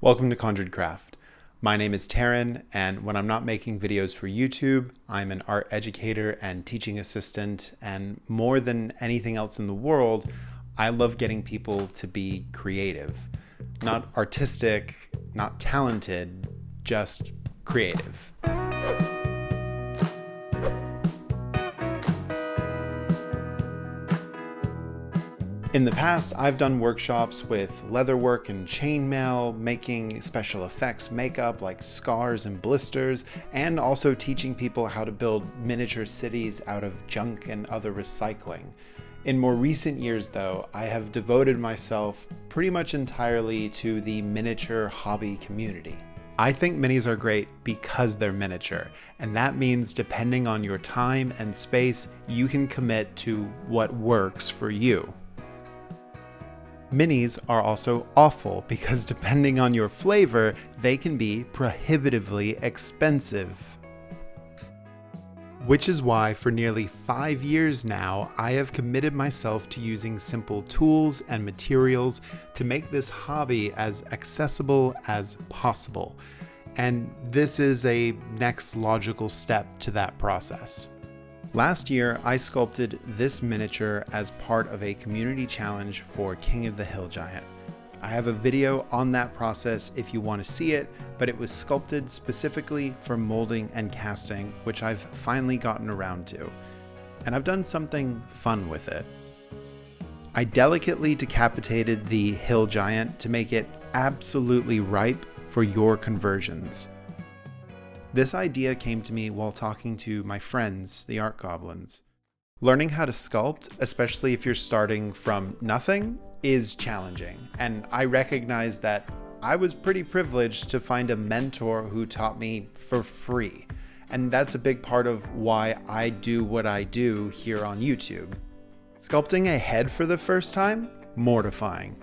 Welcome to ConjuredCraft. My name is Taryn, and when I'm not making videos for YouTube, I'm an art educator and teaching assistant, and more than anything else in the world, I love getting people to be creative. Not artistic, not talented, just creative. In the past, I've done workshops with leatherwork and chainmail, making special effects makeup like scars and blisters, and also teaching people how to build miniature cities out of junk and other recycling. In more recent years though, I have devoted myself pretty much entirely to the miniature hobby community. I think minis are great because they're miniature, and that means depending on your time and space, you can commit to what works for you. Minis are also awful because depending on your flavor, they can be prohibitively expensive. Which is why for nearly 5 years now, I have committed myself to using simple tools and materials to make this hobby as accessible as possible. And this is a next logical step to that process. Last year, I sculpted this miniature as part of a community challenge for King of the Hill Giant. I have a video on that process if you want to see it, but it was sculpted specifically for molding and casting, which I've finally gotten around to. And I've done something fun with it. I delicately decapitated the hill giant to make it absolutely ripe for your conversions. This idea came to me while talking to my friends, the art goblins. Learning how to sculpt, especially if you're starting from nothing, is challenging. And I recognize that I was pretty privileged to find a mentor who taught me for free. And that's a big part of why I do what I do here on YouTube. Sculpting a head for the first time? Mortifying.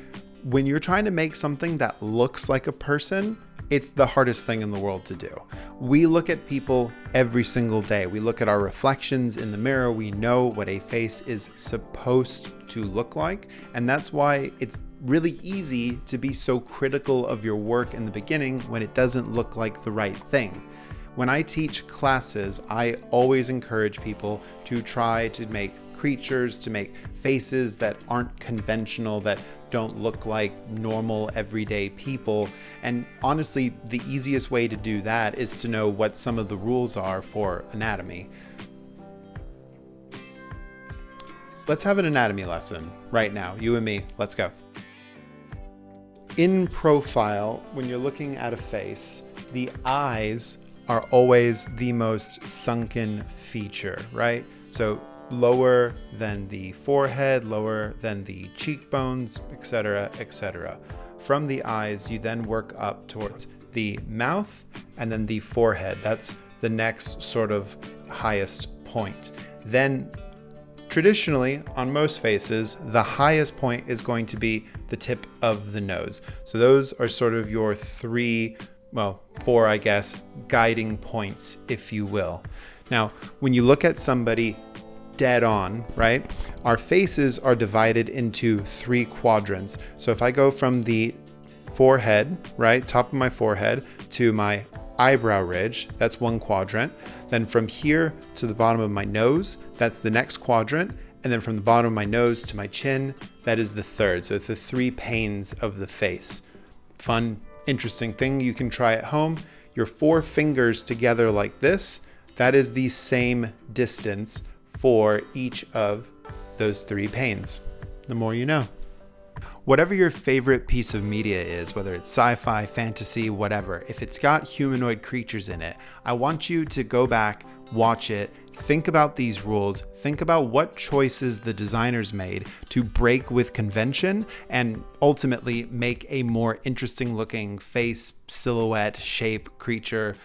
When you're trying to make something that looks like a person, it's the hardest thing in the world to do. We look at people every single day. We look at our reflections in the mirror. We know what a face is supposed to look like. And that's why it's really easy to be so critical of your work in the beginning when it doesn't look like the right thing. When I teach classes, I always encourage people to try to make creatures, to make faces that aren't conventional, that don't look like normal everyday people. And honestly, the easiest way to do that is to know what some of the rules are for anatomy. Let's have an anatomy lesson right now, you and me. Let's go. In profile, when you're looking at a face, the eyes are always the most sunken feature, right? So lower than the forehead, lower than the cheekbones, etc., etc. From the eyes, you then work up towards the mouth and then the forehead. That's the next sort of highest point. Then traditionally, on most faces, the highest point is going to be the tip of the nose. So those are sort of your four, I guess, guiding points, if you will. Now, when you look at somebody dead on, right? Our faces are divided into 3 quadrants. So if I go from the forehead, right, top of my forehead to my eyebrow ridge, that's 1 quadrant. Then from here to the bottom of my nose, that's the next quadrant. And then from the bottom of my nose to my chin, that is the third. So it's the 3 panes of the face. Fun, interesting thing you can try at home. Your 4 fingers together like this, that is the same distance for each of those 3 panes. The more you know. Whatever your favorite piece of media is, whether it's sci-fi, fantasy, whatever, if it's got humanoid creatures in it, I want you to go back, watch it, think about these rules, think about what choices the designers made to break with convention and ultimately make a more interesting looking face, silhouette, shape, creature.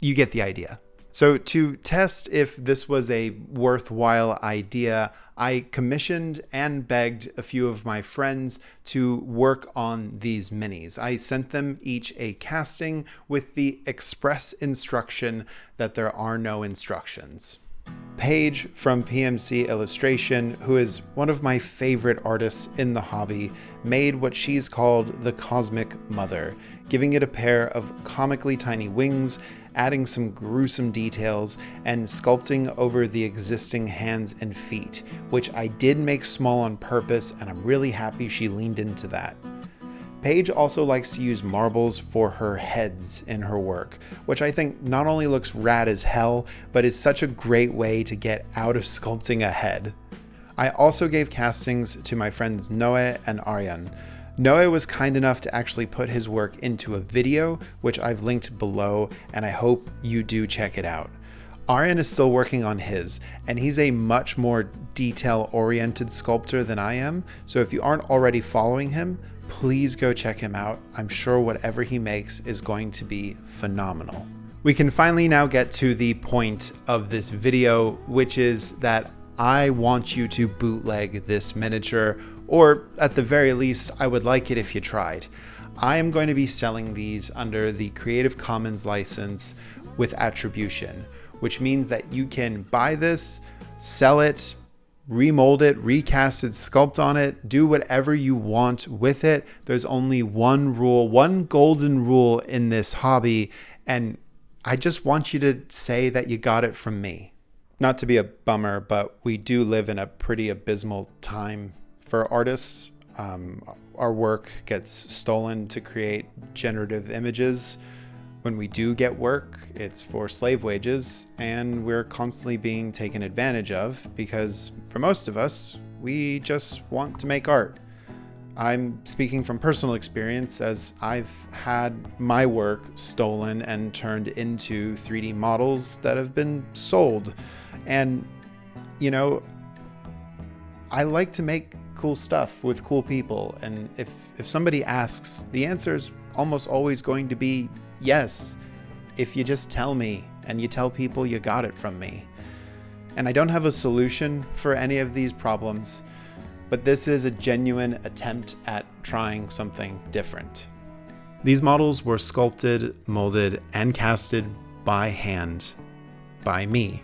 You get the idea. So to test if this was a worthwhile idea, I commissioned and begged a few of my friends to work on these minis. I sent them each a casting with the express instruction that there are no instructions. Paige from PMC Illustration, who is one of my favorite artists in the hobby, made what she's called the Cosmic Mother, giving it a pair of comically tiny wings, adding some gruesome details, and sculpting over the existing hands and feet, which I did make small on purpose, and I'm really happy she leaned into that. Paige also likes to use marbles for her heads in her work, which I think not only looks rad as hell, but is such a great way to get out of sculpting a head. I also gave castings to my friends Noe and Arjan. Noe was kind enough to actually put his work into a video, which I've linked below, and I hope you do check it out. Arjan is still working on his, and he's a much more detail-oriented sculptor than I am, so if you aren't already following him, please go check him out. I'm sure whatever he makes is going to be phenomenal. We can finally now get to the point of this video, which is that I want you to bootleg this miniature, or at the very least, I would like it if you tried. I am going to be selling these under the Creative Commons license with attribution, which means that you can buy this, sell it, remold it, recast it, sculpt on it, do whatever you want with it. There's only one rule, one golden rule in this hobby, and I just want you to say that you got it from me. Not to be a bummer, but we do live in a pretty abysmal time for artists. Our work gets stolen to create generative images. When we do get work, it's for slave wages, and we're constantly being taken advantage of because for most of us, we just want to make art. I'm speaking from personal experience as I've had my work stolen and turned into 3D models that have been sold. And, you know, I like to make cool stuff with cool people. And if somebody asks, the answer is almost always going to be yes, if you just tell me and you tell people you got it from me. And I don't have a solution for any of these problems, but this is a genuine attempt at trying something different. These models were sculpted, molded, and casted by hand, by me,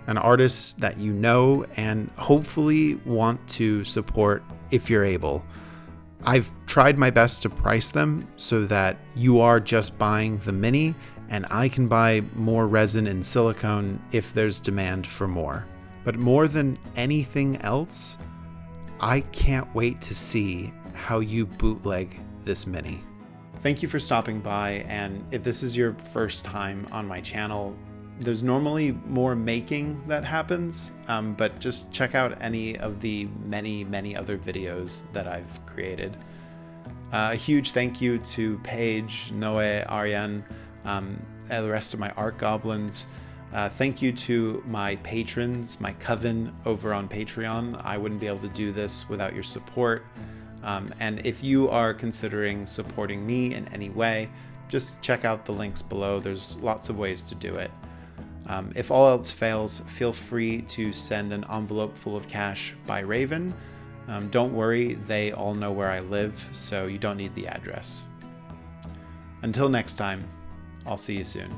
an artist that you know and hopefully want to support if you're able. I've tried my best to price them so that you are just buying the mini and I can buy more resin and silicone if there's demand for more. But more than anything else, I can't wait to see how you bootleg this mini. Thank you for stopping by, and if this is your first time on my channel, there's normally more making that happens, but just check out any of the many other videos that I've created. A huge thank you to Paige, Noe, Arjan, and the rest of my art goblins. Thank you to my patrons, my coven over on Patreon. I wouldn't be able to do this without your support. And if you are considering supporting me in any way, just check out the links below. There's lots of ways to do it. If all else fails, feel free to send an envelope full of cash by Raven. Don't worry, they all know where I live, so you don't need the address. Until next time, I'll see you soon.